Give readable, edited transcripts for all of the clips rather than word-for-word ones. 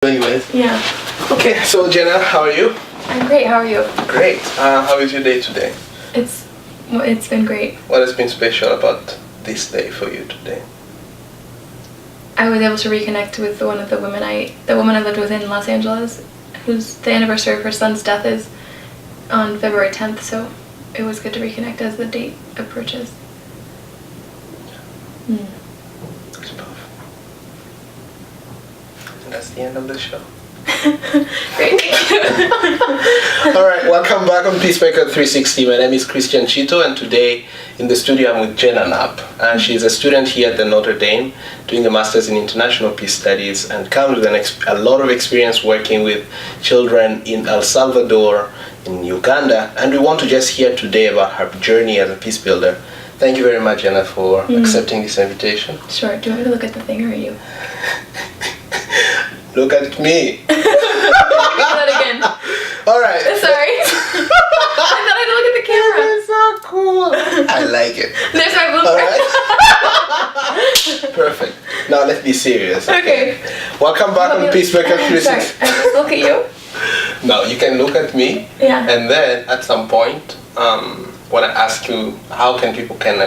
Anyways. Yeah. Okay, so Jenna, how are you? I'm great. How are you? Great. How is your day today? It's been great. What has been special about this day for you today? I was able to reconnect with the woman I lived with in Los Angeles, whose the anniversary of her son's death is on February 10th. So it was good to reconnect as the date approaches. Mm. And that's the end of the show. Great. Alright, welcome back on Peacemaker 360. My name is Christian Chito, and today in the studio I'm with Jenna Knapp. And she's a student here at the Notre Dame doing a Master's in International Peace Studies and comes with a lot of experience working with children in El Salvador, in Uganda. And we want to just hear today about her journey as a peace builder. Thank you very much, Jenna, for accepting this invitation. Sure. Do you want me to look at the thing or are you? Look at me. Do that again. Alright. Sorry. I thought I had to look at the camera. It's so cool. I like it. There's my blueprint. Alright. Perfect. Now let's be serious. Okay. Welcome back on Peacemaker 360. Sorry, I just look at you. No, you can look at me. Yeah. And then at some point, when I ask you how can people can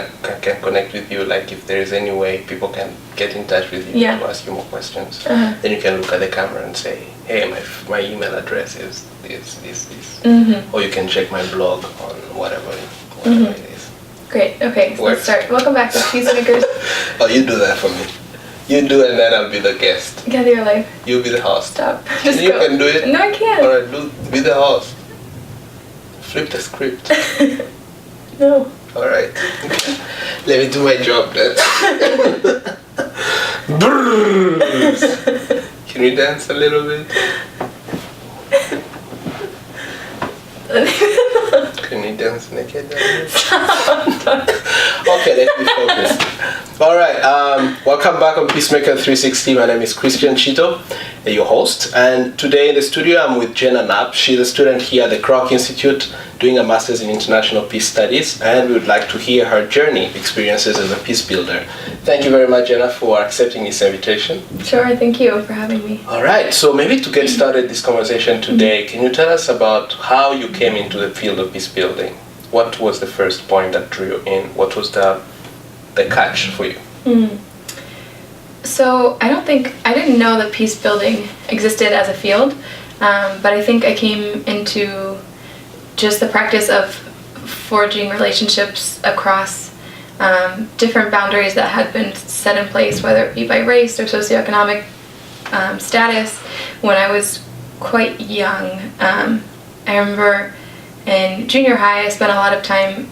connect with you, like if there is any way people can get in touch with you to ask you more questions, then you can look at the camera and say, hey, my email address is this. Or you can check my blog on whatever it is. Great. Okay, so let's start. Welcome back to Peacemakers. Oh, you do that for me. You do, and then I'll be the guest. Gather your life. You be the host. Stop. Just you can do it. No, I can't. Alright, be the host. Flip the script. No. Alright. Let me do my job then. Can we dance a little bit? Can we dance naked? Okay, let's be focused. Alright, welcome back on Peacemaker 360. My name is Christian Chito, your host. And today in the studio I'm with Jenna Knapp. She's a student here at the Kroc Institute doing a Master's in International Peace Studies, and we would like to hear her journey, experiences as a peace builder. Thank you very much, Jenna, for accepting this invitation. Sure, thank you for having me. Alright, so maybe to get started this conversation today, can you tell us about how you came into the field of peace building? What was the first point that drew you in? What was the catch for you? So I didn't know that peace building existed as a field, but I think I came into just the practice of forging relationships across different boundaries that had been set in place, whether it be by race or socioeconomic status. When I was quite young, I remember in junior high I spent a lot of time,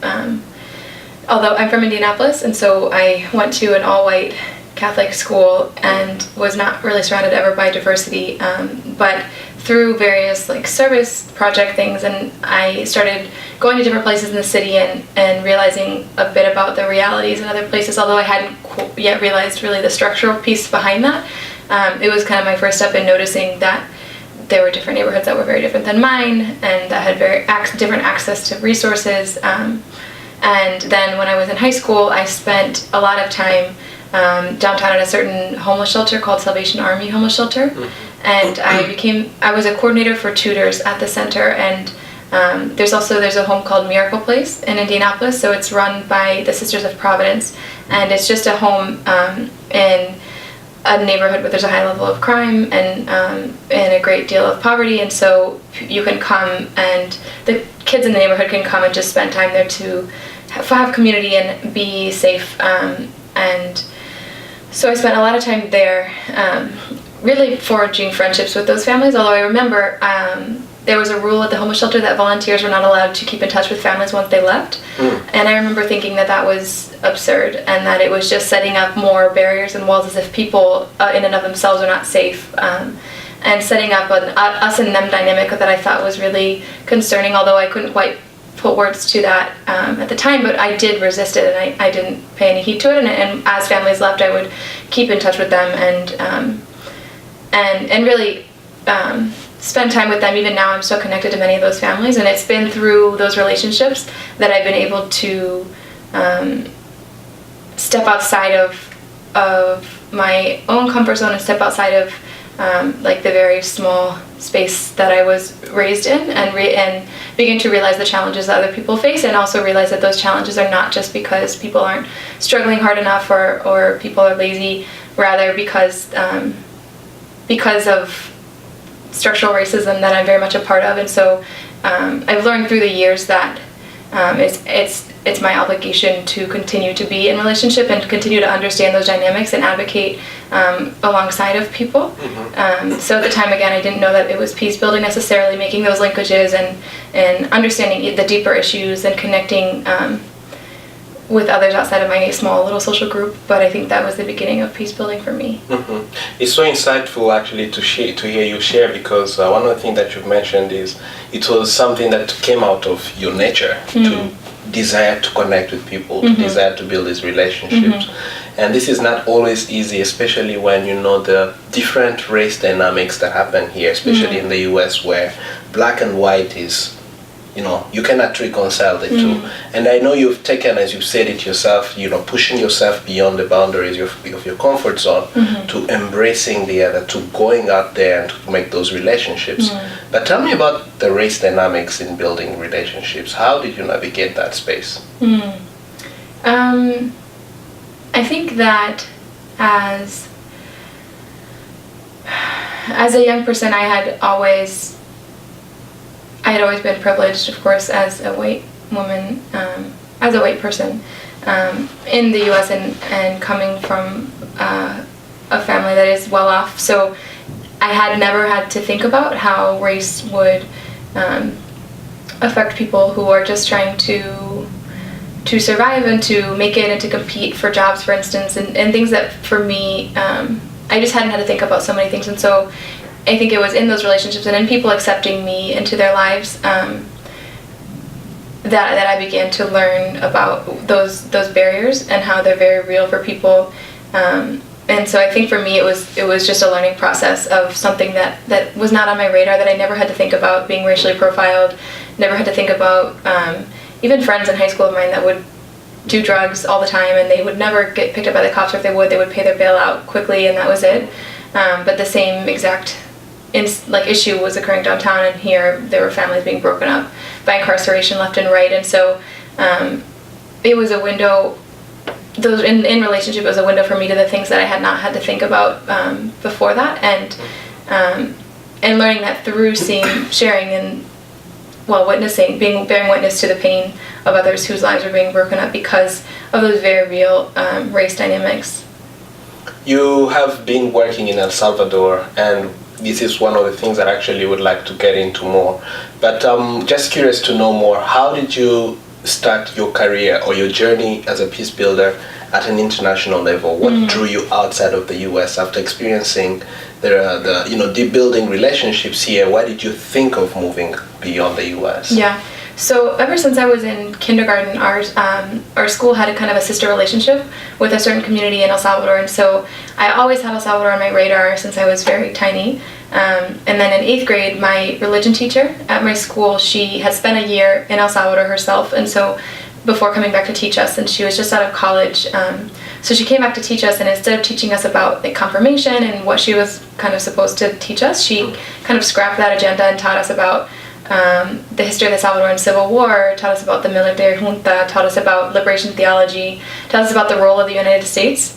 although I'm from Indianapolis, and so I went to an all-white Catholic school and was not really surrounded ever by diversity, but through various service project things, and I started going to different places in the city and realizing a bit about the realities in other places, although I hadn't yet realized really the structural piece behind that. It was kind of my first step in noticing that there were different neighborhoods that were very different than mine and that had very different access to resources. And then when I was in high school, I spent a lot of time downtown at a certain homeless shelter called Salvation Army Homeless Shelter, and I was a coordinator for tutors at the center, and there's a home called Miracle Place in Indianapolis, so it's run by the Sisters of Providence, and it's just a home in a neighborhood where there's a high level of crime and a great deal of poverty, and so you can come and the kids in the neighborhood can come and just spend time there to have community and be safe, and so I spent a lot of time there really forging friendships with those families, although I remember there was a rule at the homeless shelter that volunteers were not allowed to keep in touch with families once they left. And I remember thinking that was absurd and that it was just setting up more barriers and walls as if people in and of themselves are not safe, and setting up an us and them dynamic that I thought was really concerning, although I couldn't quite put words to that at the time, but I did resist it and I didn't pay any heed to it, and as families left I would keep in touch with them and really spend time with them. Even now I'm still connected to many of those families, and it's been through those relationships that I've been able to step outside of my own comfort zone and step outside of like the very small space that I was raised in, and begin to realize the challenges that other people face, and also realize that those challenges are not just because people aren't struggling hard enough or people are lazy, rather because of structural racism that I'm very much a part of. And so I've learned through the years that it's my obligation to continue to be in relationship and continue to understand those dynamics and advocate alongside of people. So at the time, again, I didn't know that it was peace building necessarily, making those linkages and understanding the deeper issues and connecting with others outside of my small little social group. But I think that was the beginning of peace building for me. It's so insightful actually to hear you share, because one of the things that you've mentioned is it was something that came out of your nature to desire to connect with people, to desire to build these relationships. And this is not always easy, especially when you know the different race dynamics that happen here, especially in the US, where black and white is, you cannot reconcile the two. And I know you've taken, as you said it yourself, pushing yourself beyond the boundaries of your comfort zone to embracing the other, to going out there and to make those relationships. But tell me about the race dynamics in building relationships. How did you navigate that space? I think that as a young person, I had always been privileged, of course, as a white woman, as a white person in the U.S. and coming from a family that is well off. So I had never had to think about how race would affect people who are just trying to survive and to make it and to compete for jobs, for instance, and things that for me, I just hadn't had to think about so many things. And so I think it was in those relationships and in people accepting me into their lives that I began to learn about those barriers and how they're very real for people. And so I think for me it was just a learning process of something that was not on my radar, that I never had to think about being racially profiled, never had to think about even friends in high school of mine that would do drugs all the time and they would never get picked up by the cops, or if they would pay their bail out quickly and that was it. But the same exact issue was occurring downtown, and here there were families being broken up by incarceration left and right. And so it was a window, in relationship, it was a window for me to the things that I had not had to think about before that, and learning that through sharing and witnessing, bearing witness to the pain of others whose lives are being broken up because of those very real race dynamics. You have been working in El Salvador, and this is one of the things that I actually would like to get into more. But I'm just curious to know more. How did you start your career or your journey as a peace builder at an international level? What drew you outside of the US after experiencing the building relationships here? Why did you think of moving beyond the US? Yeah. So ever since I was in kindergarten, our school had a kind of a sister relationship with a certain community in El Salvador, and so I always had El Salvador on my radar since I was very tiny. And then in 8th grade, my religion teacher at my school, she had spent a year in El Salvador herself, and so before coming back to teach us, and she was just out of college, so she came back to teach us, and instead of teaching us about confirmation and what she was kind of supposed to teach us, she kind of scrapped that agenda and taught us about the history of the Salvadoran Civil War, taught us about the military junta, taught us about liberation theology, taught us about the role of the United States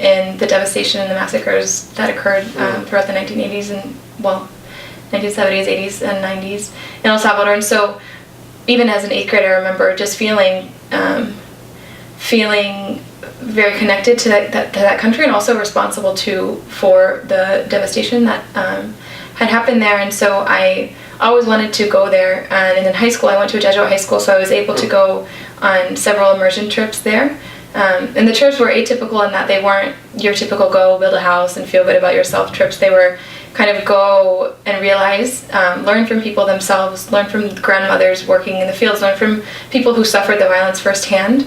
in the devastation and the massacres that occurred throughout the 1980s and 1970s, 80s, and 90s in El Salvador. And so even as an 8th grader, I remember just feeling very connected to that country, and also responsible for the devastation that had happened there. And so I always wanted to go there, and in high school I went to a Jesuit high school, so I was able to go on several immersion trips there. And the trips were atypical in that they weren't your typical go build a house and feel good about yourself trips. They were kind of go and realize, learn from people themselves, learn from grandmothers working in the fields, learn from people who suffered the violence firsthand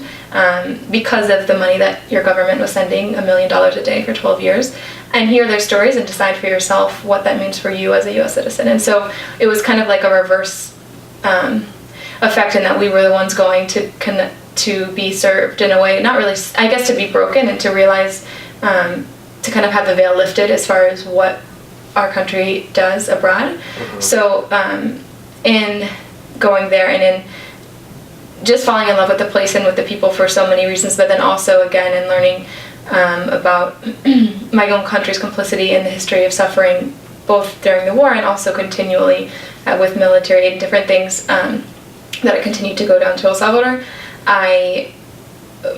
because of the money that your government was sending, $1 million a day for 12 years, and hear their stories and decide for yourself what that means for you as a U.S. citizen. And so it was kind of like a reverse effect in that we were the ones going to be served in a way, not really, I guess, to be broken and to realize, to kind of have the veil lifted as far as what our country does abroad. So in going there and in just falling in love with the place and with the people for so many reasons, but then also again in learning about my own country's complicity in the history of suffering, both during the war and also continually with military aid and different things that I continued to go down to El Salvador, I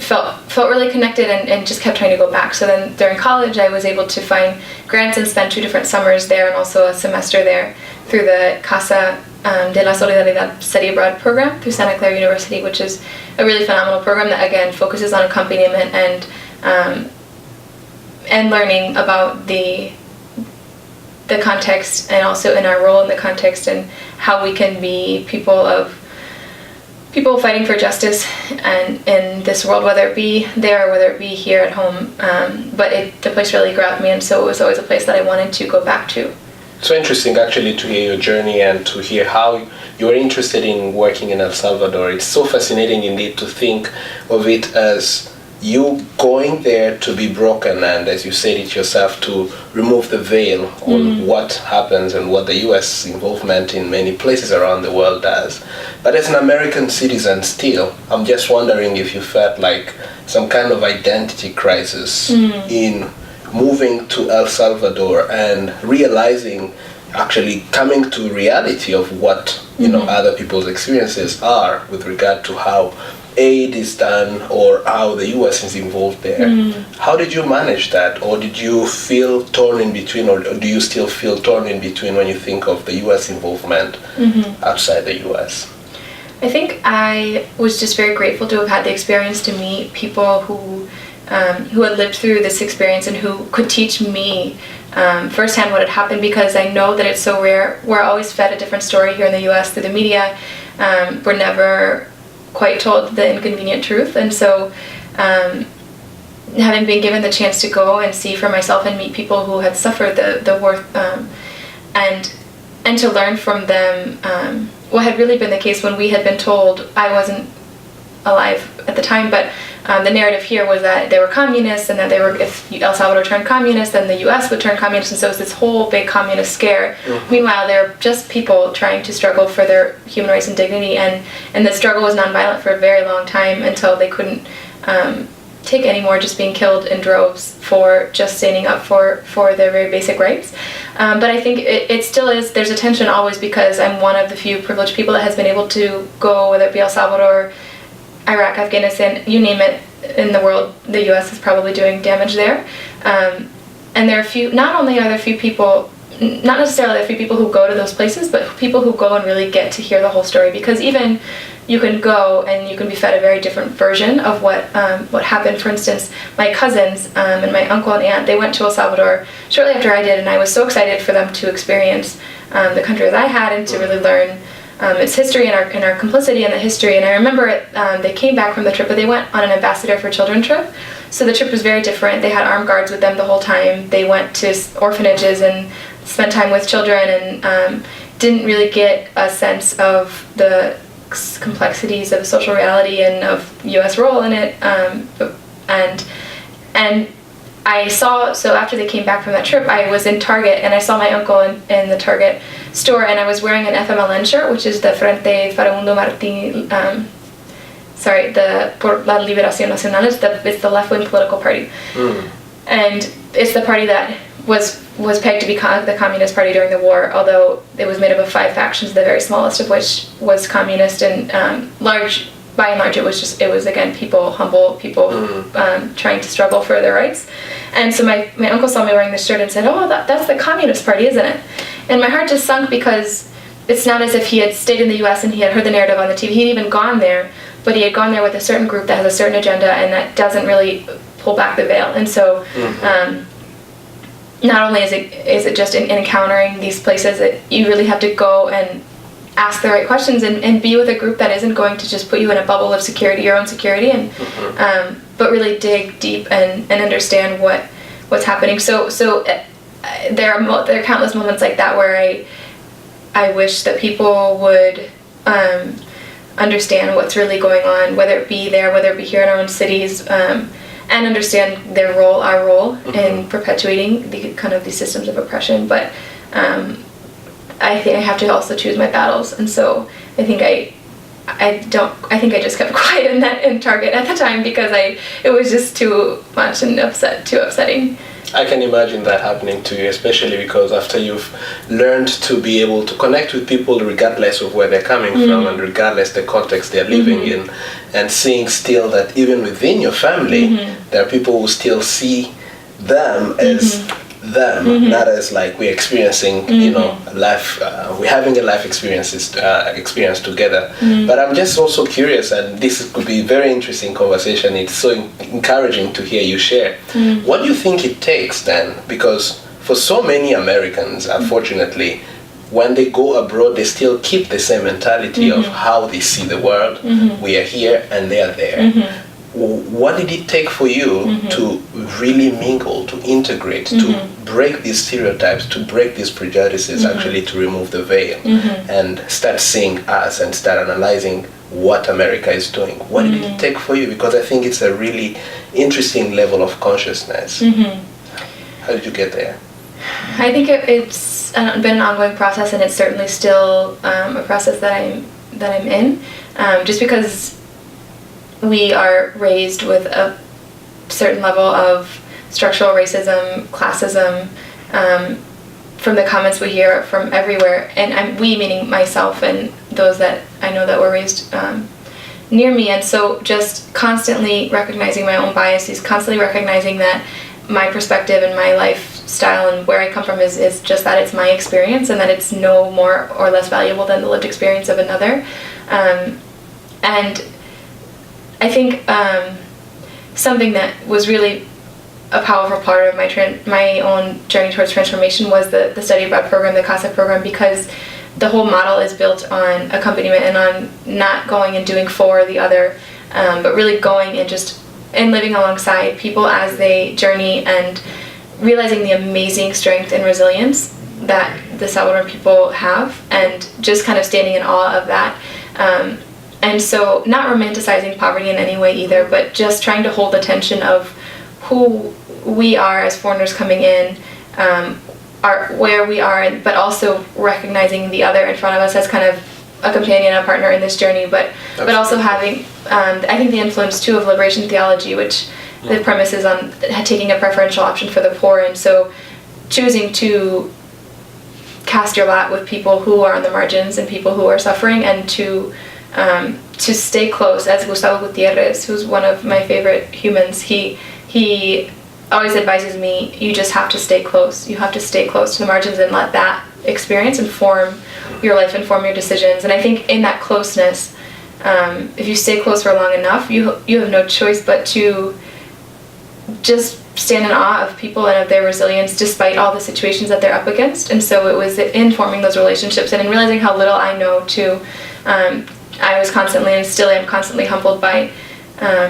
felt really connected and just kept trying to go back. So then during college I was able to find grants and spend 2 different summers there and also a semester there through the Casa de la Solidaridad Study Abroad program through Santa Clara University, which is a really phenomenal program that again focuses on accompaniment and learning about the context and also in our role in the context and how we can be people fighting for justice and in this world, whether it be there or whether it be here at home. But the place really grabbed me, and so it was always a place that I wanted to go back to. So interesting actually to hear your journey and to hear how you're interested in working in El Salvador. It's so fascinating indeed to think of it as you going there to be broken and, as you said it yourself, to remove the veil on what happens and what the U.S. involvement in many places around the world does. But as an American citizen still, I'm just wondering if you felt like some kind of identity crisis in moving to El Salvador and realizing, actually coming to reality of what other people's experiences are with regard to how aid is done or how the U.S. is involved there. How did you manage that? Or did you feel torn in between, or do you still feel torn in between when you think of the U.S. involvement outside the U.S.? I think I was just very grateful to have had the experience to meet people who had lived through this experience and who could teach me firsthand what had happened, because I know that it's so rare. We're always fed a different story here in the U.S. through the media. We're never quite told the inconvenient truth, and so having been given the chance to go and see for myself and meet people who had suffered the war and to learn from them what had really been the case when we had been told, I wasn't alive at the time, but the narrative here was that they were communists and that if El Salvador turned communist, then the U.S. would turn communist, and so it was this whole big communist scare. Meanwhile, they're just people trying to struggle for their human rights and dignity, and the struggle was nonviolent for a very long time until they couldn't take anymore, just being killed in droves for just standing up for their very basic rights. But I think it still is, there's a tension always, because I'm one of the few privileged people that has been able to go, whether it be El Salvador, Iraq, Afghanistan, you name it, in the world, the U.S. is probably doing damage there. And there are not only are there few people, not necessarily a few people who go to those places, but people who go and really get to hear the whole story, because even you can go and you can be fed a very different version of what happened. For instance, my cousins and my uncle and aunt, they went to El Salvador shortly after I did, and I was so excited for them to experience the country as I had and to really learn its history and our complicity in the history. And I remember they came back from the trip, but they went on an Ambassador for Children trip. So the trip was very different. They had armed guards with them the whole time. They went to orphanages and spent time with children and didn't really get a sense of the complexities of social reality and of U.S. role in it. And I saw, so after they came back from that trip, I was in Target and I saw my uncle in the Target store, and I was wearing an FMLN shirt, which is the Frente Farabundo Martín, the Por la Liberación Nacional, it's the left-wing political party. And it's the party that was pegged to be the Communist Party during the war, although it was made up of 5 factions, the very smallest of which was communist, and by and large it was again humble people trying to struggle for their rights. And so my uncle saw me wearing this shirt and said, "Oh, that's the Communist Party, isn't it?" And my heart just sunk, because it's not as if he had stayed in the U.S. and he had heard the narrative on the TV. He'd even gone there, but he had gone there with a certain group that has a certain agenda and that doesn't really pull back the veil. And so not only is it just in encountering these places that you really have to go and ask the right questions and be with a group that isn't going to just put you in a bubble of security, your own security, and but really dig deep and understand what's happening. So there are countless moments like that where I wish that people would understand what's really going on, whether it be there, whether it be here in our own cities, and understand our role in perpetuating these systems of oppression. But I think I have to also choose my battles, and so I think I just kept quiet in Target at the time because it was just too much and too upsetting. I can imagine that happening to you, especially because after you've learned to be able to connect with people regardless of where they're coming from and regardless the context they're living in, and seeing still that even within your family, there are people who still see them as them, not as like we're experiencing, life, we're having a life experience together. But I'm just also curious, and this could be a very interesting conversation. It's so encouraging to hear you share. What do you think it takes then? Because for so many Americans, unfortunately, when they go abroad, they still keep the same mentality of how they see the world. We are here and they are there. What did it take for you to really mingle, to integrate, to break these stereotypes, to break these prejudices, actually to remove the veil and start seeing us and start analyzing what America is doing? What did it take for you? Because I think it's a really interesting level of consciousness. How did you get there? I think it's been an ongoing process, and it's certainly still a process that I'm in, just because we are raised with a certain level of structural racism, classism, from the comments we hear from everywhere, and we meaning myself and those that I know that were raised near me. And so just constantly recognizing my own biases, constantly recognizing that my perspective and my lifestyle and where I come from is just that it's my experience, and that it's no more or less valuable than the lived experience of another. And I think something that was really a powerful part of my own journey towards transformation was the study abroad program, the CASA program, because the whole model is built on accompaniment and on not going and doing for the other, but really going and living alongside people as they journey, and realizing the amazing strength and resilience that the Salvadoran people have, and just kind of standing in awe of that. And so not romanticizing poverty in any way either, but just trying to hold the tension of who we are as foreigners coming in, where we are, but also recognizing the other in front of us as kind of a companion, a partner in this journey, but also having, I think the influence too of liberation theology, which the premise is on taking a preferential option for the poor, and so choosing to cast your lot with people who are on the margins and people who are suffering, and to stay close. As Gustavo Gutierrez, who's one of my favorite humans, he always advises me, you just have to stay close. You have to stay close to the margins and let that experience inform your life, inform your decisions. And I think in that closeness, if you stay close for long enough, you have no choice but to just stand in awe of people and of their resilience despite all the situations that they're up against. And so it was in forming those relationships and in realizing how little I know too. I was constantly, and still am constantly, humbled by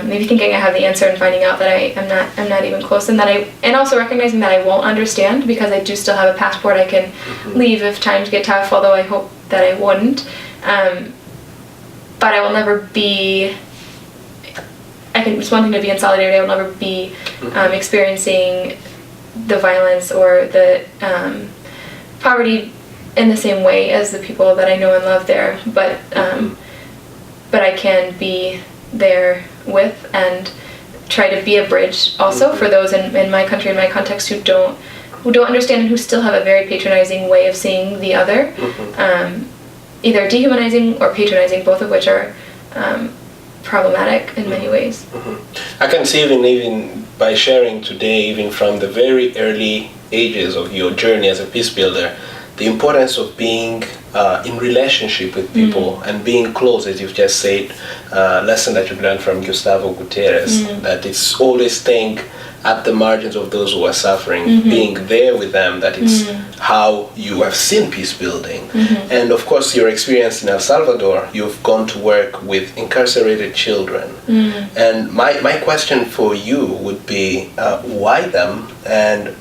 maybe thinking I have the answer and finding out that I'm not even close, and also recognizing that I won't understand, because I do still have a passport. I can leave if times get tough, although I hope that I wouldn't. But I will never be. It's one thing to be in solidarity. I will never be experiencing the violence or the poverty in the same way as the people that I know and love there, but I can be there with and try to be a bridge also for those in my country, in my context, who don't understand and who still have a very patronizing way of seeing the other, either dehumanizing or patronizing, both of which are problematic in many ways. I can see even by sharing today, even from the very early ages of your journey as a peace builder, the importance of being in relationship with people and being close, as you've just said, lesson that you've learned from Gustavo Gutierrez, that it's always staying at the margins of those who are suffering, being there with them, that it's how you have seen peace building. And of course, your experience in El Salvador, you've gone to work with incarcerated children. And my question for you would be, why them, and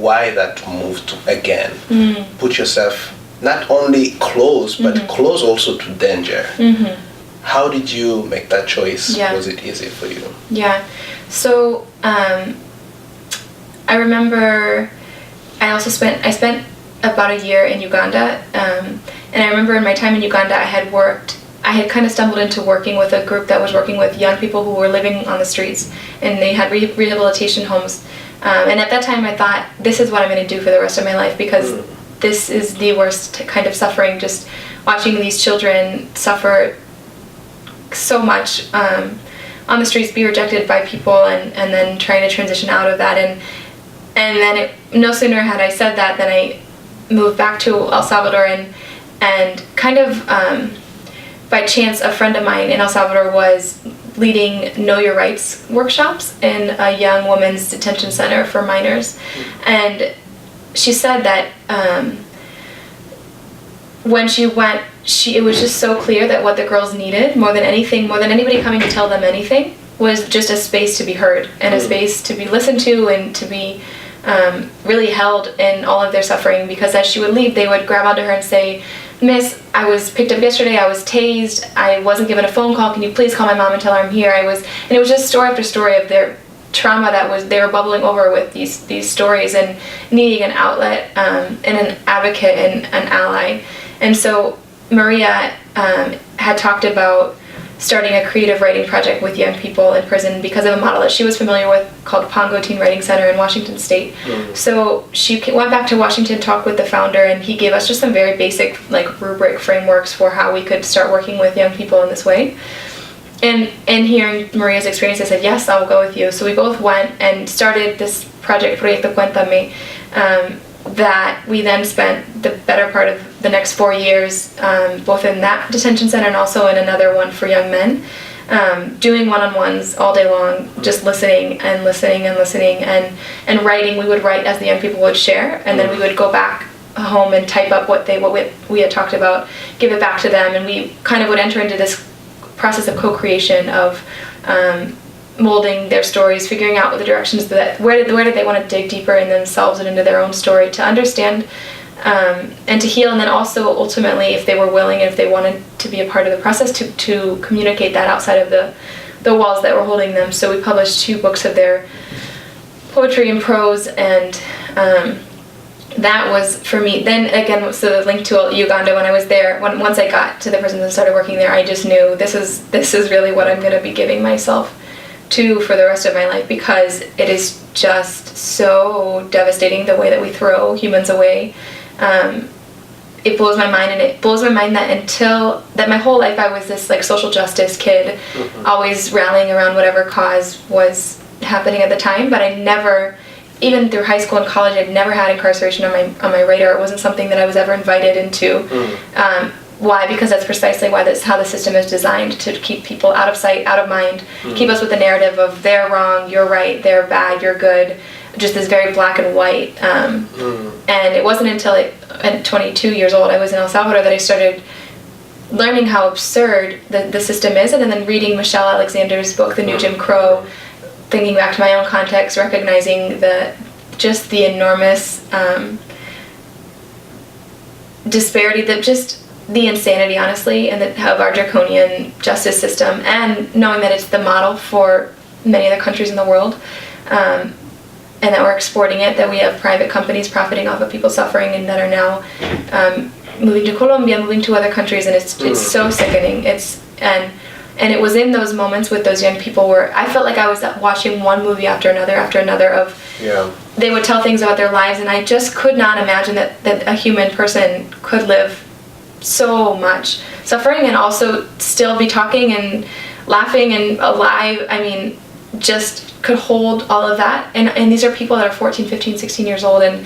why that move to, again, put yourself not only close, but close also to danger. How did you make that choice? Was it easy for you? So I remember I spent about a year in Uganda, and I remember in my time in Uganda, I had kind of stumbled into working with a group that was working with young people who were living on the streets, and they had rehabilitation homes. And at that time, I thought, this is what I'm going to do for the rest of my life, because this is the worst kind of suffering, just watching these children suffer so much on the streets, be rejected by people, and then trying to transition out of that. And then no sooner had I said that than I moved back to El Salvador, and kind of by chance, a friend of mine in El Salvador was leading Know Your Rights workshops in a young women's detention center for minors. And she said that when she went, it was just so clear that what the girls needed more than anything, more than anybody coming to tell them anything, was just a space to be heard and a space to be listened to and to be really held in all of their suffering. Because as she would leave, they would grab onto her and say, "Miss, I was picked up yesterday, I was tased, I wasn't given a phone call, can you please call my mom and tell her I'm here?" And it was just story after story of their trauma they were bubbling over with these stories, and needing an outlet and an advocate and an ally. And so Maria had talked about starting a creative writing project with young people in prison because of a model that she was familiar with called Pongo Teen Writing Center in Washington State. So she went back to Washington, talked with the founder, and he gave us just some very basic rubric frameworks for how we could start working with young people in this way. And hearing Maria's experience, I said, yes, I'll go with you. So we both went and started this project, Proyecto Cuéntame, that we then spent the better part of the next 4 years, both in that detention center and also in another one for young men, doing one-on-ones all day long, just listening and writing. We would write as the young people would share, and then we would go back home and type up what we had talked about, give it back to them, and we kind of would enter into this process of co-creation of molding their stories, figuring out the directions that where did they want to dig deeper in themselves and into their own story to understand and to heal, and then also ultimately, if they were willing and if they wanted to be a part of the process, to communicate that outside of the walls that were holding them. So we published 2 books of their poetry and prose, and that was for me. Then again, so the link to Uganda, when I was there, once I got to the prison and started working there, I just knew this is really what I'm going to be giving myself to for the rest of my life, because it is just so devastating the way that we throw humans away. It blows my mind, and it blows my mind that my whole life I was this social justice kid, always rallying around whatever cause was happening at the time, but I never, even through high school and college, I'd never had incarceration on my radar. It wasn't something that I was ever invited into. Why? Because that's precisely why that's how the system is designed, to keep people out of sight, out of mind, keep us with the narrative of they're wrong, you're right, they're bad, you're good, just this very black and white. And it wasn't until at 22 years old, I was in El Salvador, that I started learning how absurd the system is, and then reading Michelle Alexander's book, The New Jim Crow, thinking back to my own context, recognizing the enormous disparity, the insanity, honestly, and of our draconian justice system, and knowing that it's the model for many other countries in the world, and that we're exporting it, that we have private companies profiting off of people suffering, and that are now moving to Colombia, moving to other countries, and it's so sickening. And it was in those moments with those young people where I felt like I was watching one movie after another of they would tell things about their lives, and I just could not imagine that a human person could live so much suffering and also still be talking and laughing and alive. I mean, just could hold all of that, and these are people that are 14, 15, 16 years old, and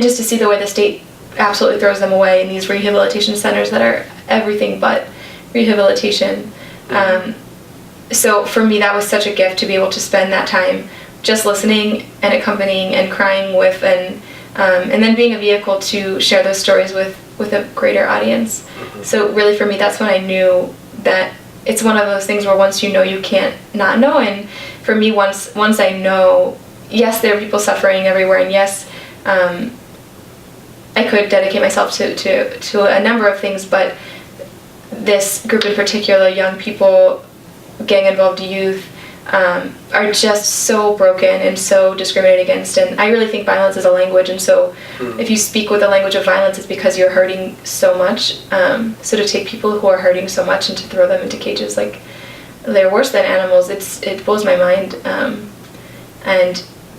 just to see the way the state absolutely throws them away in these rehabilitation centers that are everything but rehabilitation. So for me, that was such a gift to be able to spend that time just listening and accompanying and crying with, and then being a vehicle to share those stories with a greater audience. So really for me, that's when I knew that it's one of those things where once you know, you can't not know. And for me, once I know, yes, there are people suffering everywhere, and yes, I could dedicate myself to a number of things, but this group in particular, young people, gang-involved youth, are just so broken and so discriminated against. And I really think violence is a language, and so if you speak with the language of violence, it's because you're hurting so much. So to take people who are hurting so much and to throw them into cages like they're worse than animals, it blows my mind.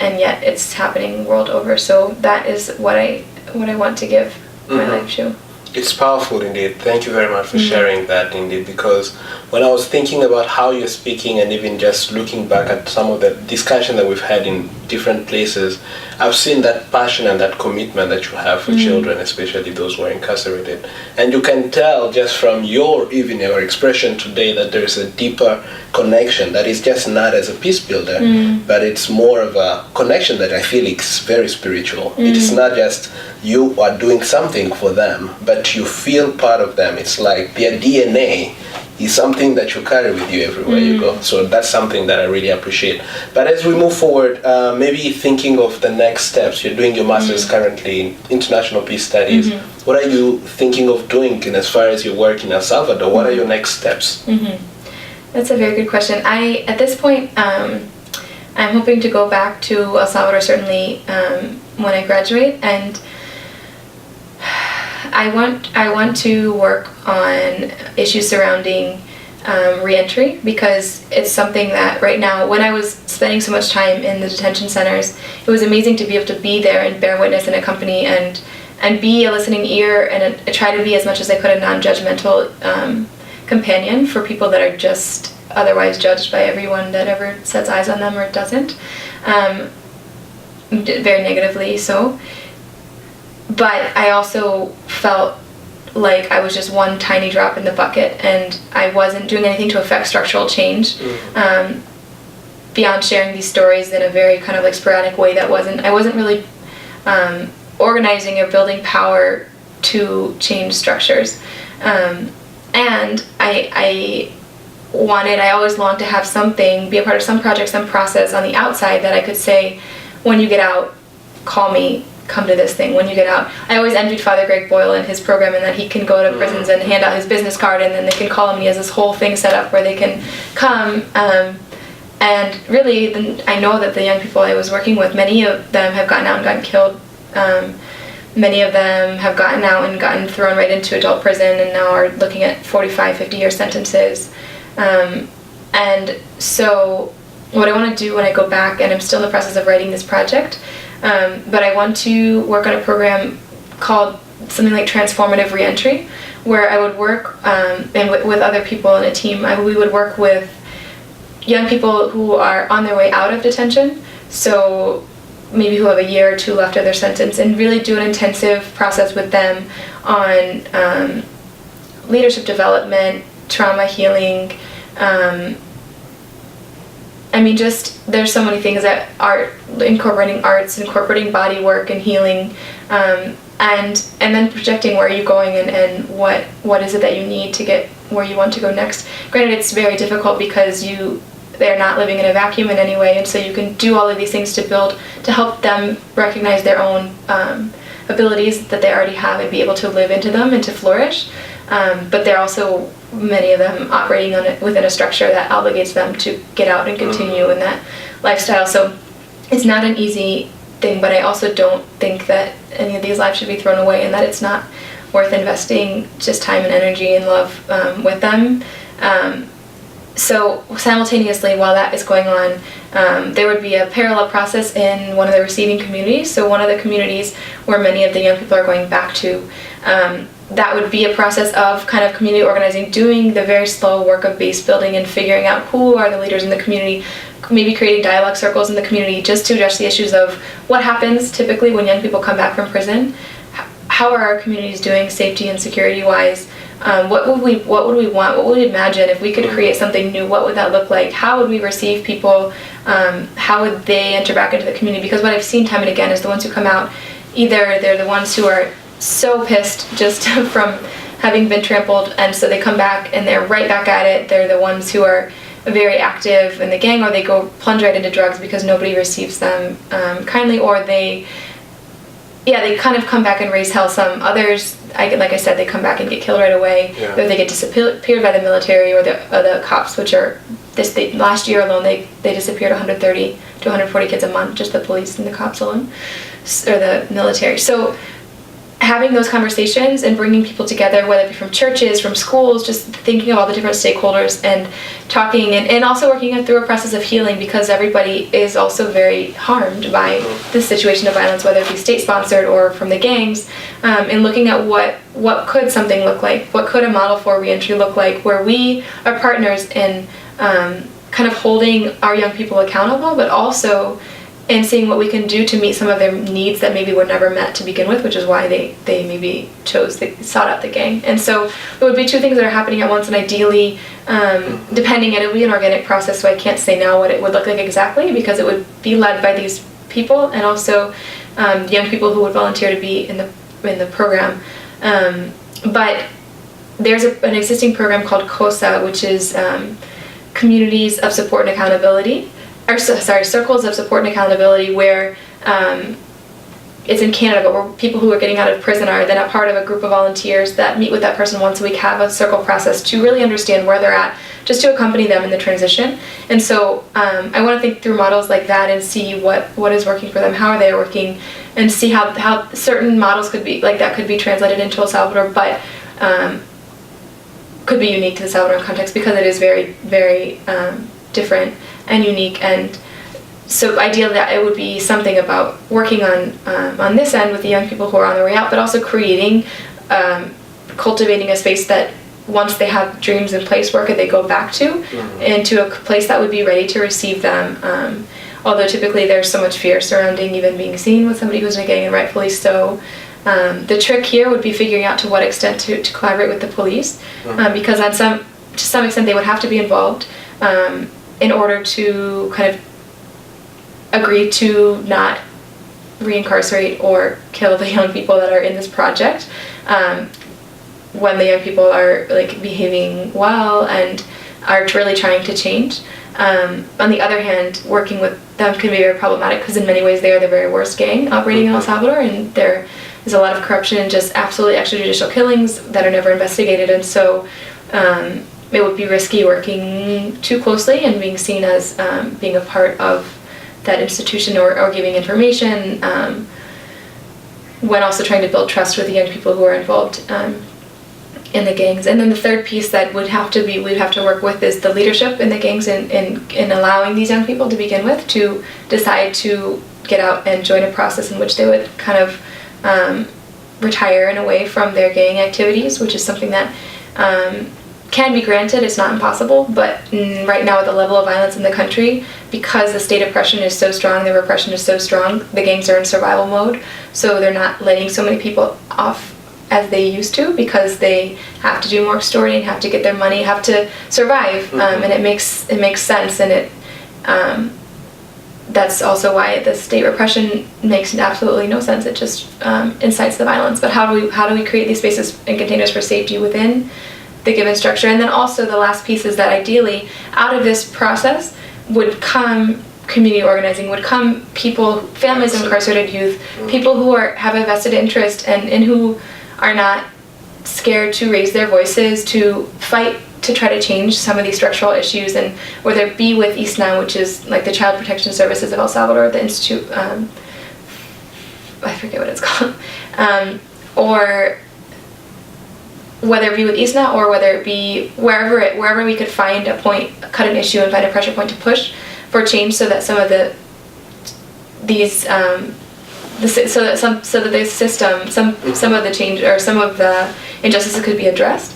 And yet it's happening world over. So that is what I want to give my life to. It's powerful indeed. Thank you very much for sharing that indeed, because when I was thinking about how you're speaking and even just looking back at some of the discussion that we've had in different places, I've seen that passion and that commitment that you have for children, especially those who are incarcerated. And you can tell just from your expression today that there's a deeper connection that is just not as a peace builder, but it's more of a connection that I feel is very spiritual. It is not just you are doing something for them, but you feel part of them. It's like their DNA is something that you carry with you everywhere you go. So that's something that I really appreciate. But as we move forward, maybe thinking of the next steps, you're doing your master's currently in international peace studies. What are you thinking of doing in as far as your work in El Salvador? What are your next steps? That's a very good question. At this point, I'm hoping to go back to El Salvador certainly when I graduate, and I want to work on issues surrounding reentry, because it's something that right now, when I was spending so much time in the detention centers, it was amazing to be able to be there and bear witness and accompany and be a listening ear and try to be as much as I could a non-judgmental companion for people that are just otherwise judged by everyone that ever sets eyes on them or doesn't, very negatively so. But I also felt like I was just one tiny drop in the bucket, and I wasn't doing anything to affect structural change beyond sharing these stories in a very kind of like sporadic way I wasn't really organizing or building power to change structures. And I always longed to have something, be a part of some project, some process on the outside that I could say, when you get out, call me, come to this thing when you get out. I always envied Father Greg Boyle and his program, and that he can go to prisons and hand out his business card, and then they can call him, and he has this whole thing set up where they can come. And really, I know that the young people I was working with, many of them have gotten out and gotten killed. Many of them have gotten out and gotten thrown right into adult prison, and now are looking at 45, 50-year sentences. And so what I want to do when I go back, and I'm still in the process of writing this project, but I want to work on a program called something like Transformative Reentry, where I would work and with other people in a team. We would work with young people who are on their way out of detention, so maybe who have a year or two left of their sentence, and really do an intensive process with them on leadership development, trauma healing. There's so many things that incorporating arts, incorporating body work and healing, and then projecting where you're going and what is it that you need to get where you want to go next. Granted, it's very difficult because they're not living in a vacuum in any way, and so you can do all of these things to help them recognize their own abilities that they already have and be able to live into them and to flourish. But they're also, many of them, operating within a structure that obligates them to get out and continue in that lifestyle. So it's not an easy thing, but I also don't think that any of these lives should be thrown away, and that it's not worth investing just time and energy and love with them. So simultaneously, while that is going on, there would be a parallel process in one of the receiving communities. So one of the communities where many of the young people are going back to, that would be a process of kind of community organizing, doing the very slow work of base building and figuring out who are the leaders in the community, maybe creating dialogue circles in the community just to address the issues of what happens typically when young people come back from prison. How are our communities doing safety and security wise? What would we want? What would we imagine if we could create something new? What would that look like? How would we receive people? How would they enter back into the community? Because what I've seen time and again is the ones who come out, either they're the ones who are so pissed just from having been trampled, and so they come back and they're right back at it. They're the ones who are very active in the gang, or they go plunge right into drugs because nobody receives them kindly, or they kind of come back and raise hell. Some others, like I said, they come back and get killed right away, or they get disappeared by the military or the cops, which are last year alone, they disappeared 130 to 140 kids a month, just the police and the cops alone, or the military. So having those conversations and bringing people together, whether it be from churches, from schools, just thinking of all the different stakeholders and talking, and also working through a process of healing, because everybody is also very harmed by this situation of violence, whether it be state-sponsored or from the gangs, and looking at what could something look like, what could a model for reentry look like, where we are partners in kind of holding our young people accountable, but also and seeing what we can do to meet some of their needs that maybe were never met to begin with, which is why they maybe sought out the gang. And so it would be two things that are happening at once, and ideally, depending, it'll be an organic process, so I can't say now what it would look like exactly, because it would be led by these people and also young people who would volunteer to be in the program. But there's an existing program called COSA, which is Communities of Support and Accountability, Circles of Support and Accountability, where it's in Canada, but where people who are getting out of prison are then a part of a group of volunteers that meet with that person once a week, have a circle process to really understand where they're at, just to accompany them in the transition. And so I want to think through models like that and see what is working for them, how are they working, and see how certain models could be, like that could be translated into El Salvador, but could be unique to the Salvadoran context, because it is very, very different and unique. And so ideally that it would be something about working on this end with the young people who are on their way out, but also creating, cultivating a space that once they have dreams in place, where could they go back to, into a place that would be ready to receive them. Although typically there's so much fear surrounding even being seen with somebody who's in a gang, and rightfully so. The trick here would be figuring out to what extent to collaborate with the police, because to some extent they would have to be involved in order to kind of agree to not reincarcerate or kill the young people that are in this project, when the young people are like behaving well and are really trying to change. On the other hand, working with them can be very problematic, because in many ways they are the very worst gang operating in El Salvador, and there is a lot of corruption and just absolutely extrajudicial killings that are never investigated. And so it would be risky working too closely and being seen as being a part of that institution or giving information, when also trying to build trust with the young people who are involved in the gangs. And then the third piece that we'd have to work with is the leadership in the gangs, in allowing these young people to begin with to decide to get out and join a process in which they would kind of retire in a way from their gang activities, which is something that can be granted. It's not impossible, but right now with the level of violence in the country, because the state oppression is so strong, the repression is so strong, the gangs are in survival mode, so they're not letting so many people off as they used to, because they have to do more extorting, have to get their money, have to survive, and it makes sense, and that's also why the state repression makes absolutely no sense. It just incites the violence. But how do we create these spaces and containers for safety within the given structure? And then also the last piece is that ideally out of this process would come community organizing, would come people, families of incarcerated youth, people who have a vested interest and who are not scared to raise their voices, to fight to try to change some of these structural issues, and whether it be with ISNA, which is like the Child Protection Services of El Salvador, the institute, I forget what it's called, or whether it be with ISNA, or whether it be wherever we could find a point, cut an issue and find a pressure point to push for change, so that some of the system, some of the change or some of the injustices could be addressed.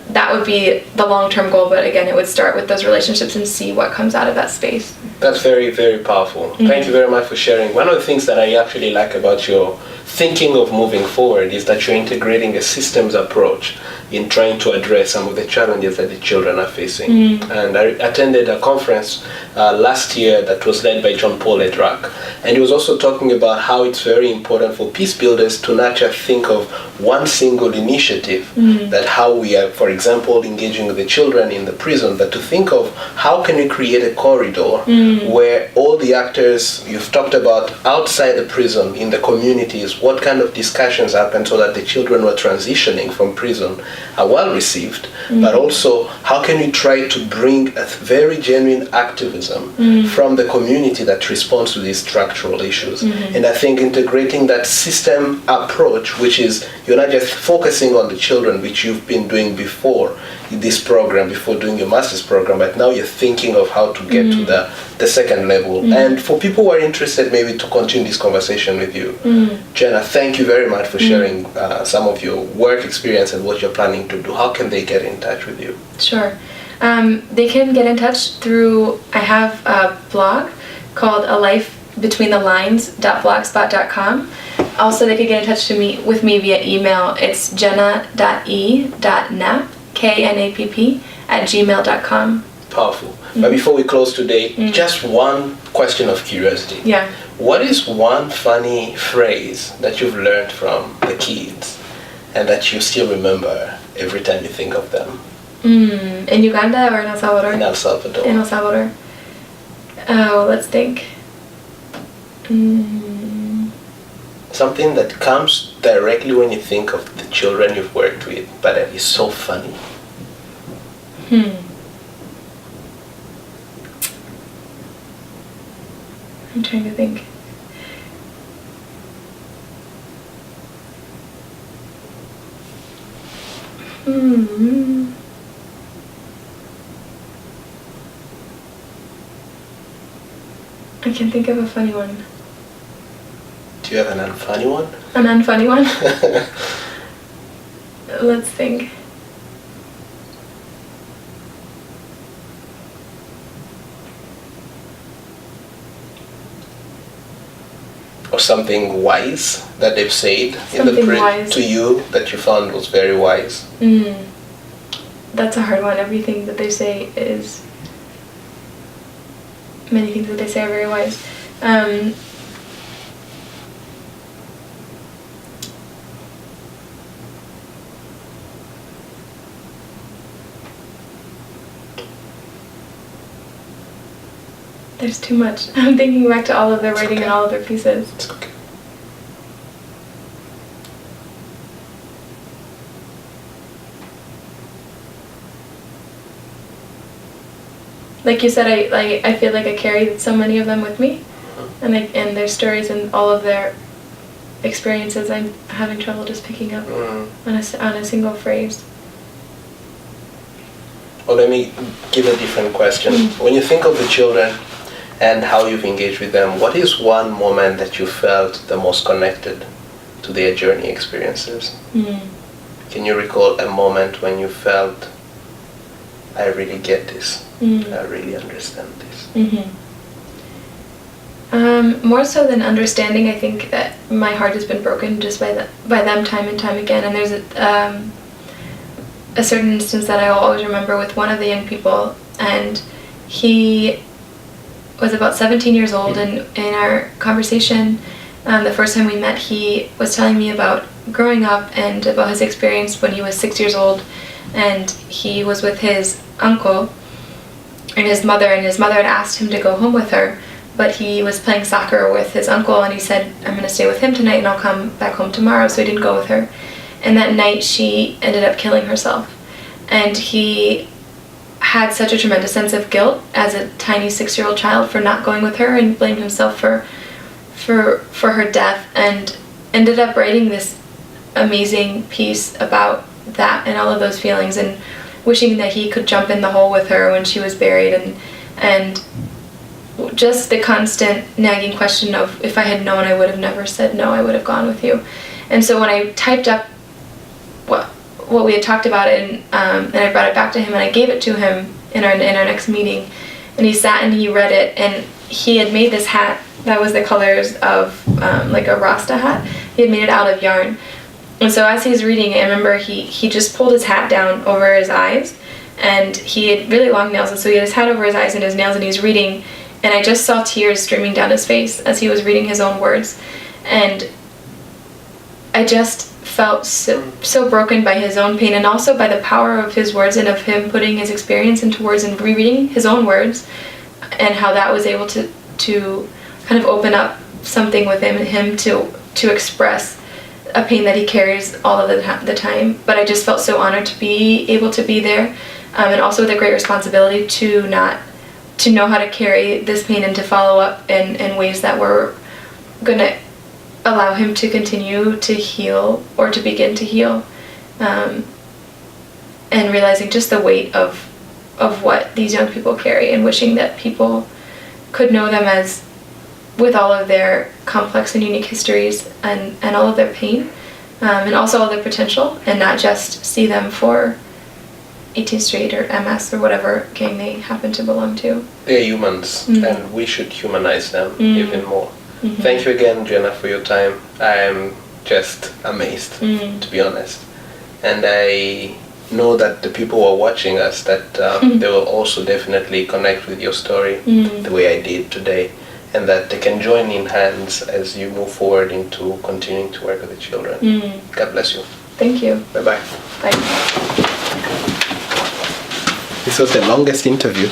That would be the long-term goal, but again, it would start with those relationships and see what comes out of that space. That's very, very powerful. Thank you very much for sharing. One of the things that I actually like about your thinking of moving forward is that you're integrating a systems approach in trying to address some of the challenges that the children are facing. And I attended a conference last year that was led by John Paul Edrak, and he was also talking about how it's very important for peace builders to not just think of one single initiative initiative, that how we are, for example, engaging with the children in the prison, but to think of how can we create a corridor where all the actors you've talked about outside the prison, in the communities, what kind of discussions happen so that the children who are transitioning from prison are well received, but also how can we try to bring a very genuine activism from the community that responds to these structural issues. And I think integrating that system approach, which is you're not just focusing on the children, which you've been doing before this program, before doing your master's program, but now you're thinking of how to get to the second level. And for people who are interested maybe to continue this conversation with you, Jenna, thank you very much for sharing some of your work experience and what you're planning to do. How can they get in touch with you? Sure. They can get in touch through, I have a blog called alifebetweenthelines.blogspot.com. Also, they could get in touch with me via email. It's jenna.e.knapp, Knapp, @gmail.com. Powerful. But before we close today, just one question of curiosity. Yeah. What is one funny phrase that you've learned from the kids and that you still remember every time you think of them? In Uganda or in El Salvador? In El Salvador. In El Salvador. Oh, let's think. Something that comes directly when you think of the children you've worked with, but that is so funny. I'm trying to think. I can think of a funny one. Do you have an unfunny one? An unfunny one? Let's think. Or something wise that they've said to you that you found was very wise? That's a hard one. Everything that they say is... Many things that they say are very wise. There's too much. I'm thinking back to all of their writing and all of their pieces. It's okay. Like you said, I feel like I carry so many of them with me, and their stories and all of their experiences. I'm having trouble just picking up on a single phrase. Well, let me give a different question. When you think of the children and how you've engaged with them, what is one moment that you felt the most connected to their journey experiences? Can you recall a moment when you felt, I really get this, I really understand this? More so than understanding, I think that my heart has been broken just by them time and time again. And there's a certain instance that I always remember with one of the young people, and he was about 17 years old, and in our conversation, the first time we met, he was telling me about growing up and about his experience when he was 6 years old, and he was with his uncle and his mother had asked him to go home with her, but he was playing soccer with his uncle, and he said, I'm going to stay with him tonight and I'll come back home tomorrow, so he didn't go with her. And that night she ended up killing herself, and he had such a tremendous sense of guilt as a tiny 6-year-old child for not going with her, and blamed himself for her death, and ended up writing this amazing piece about that and all of those feelings, and wishing that he could jump in the hole with her when she was buried, and just the constant nagging question of, if I had known, I would have never said no, I would have gone with you. And so when I typed up what we had talked about, and I brought it back to him and I gave it to him in our next meeting, and he sat and he read it, and he had made this hat that was the colors of like a Rasta hat. He had made it out of yarn. And so as he was reading it, I remember he just pulled his hat down over his eyes, and he had really long nails, and so he had his hat over his eyes and his nails, and he was reading, and I just saw tears streaming down his face as he was reading his own words. And I just felt so broken by his own pain, and also by the power of his words and of him putting his experience into words and rereading his own words, and how that was able to kind of open up something within him to express a pain that he carries all of the time. But I just felt so honored to be able to be there, and also with a great responsibility to know how to carry this pain and to follow up in ways that were going to allow him to continue to heal, or to begin to heal, and realizing just the weight of what these young people carry, and wishing that people could know them as, with all of their complex and unique histories and all of their pain, and also all their potential, and not just see them for 18th Street or MS or whatever gang they happen to belong to. They're humans, and we should humanize them even more. Thank you again, Jenna, for your time. I'm just amazed, to be honest. And I know that the people who are watching us, that they will also definitely connect with your story the way I did today, and that they can join in hands as you move forward into continuing to work with the children. God bless you. Thank you. Bye-bye. Bye. This was the longest interview.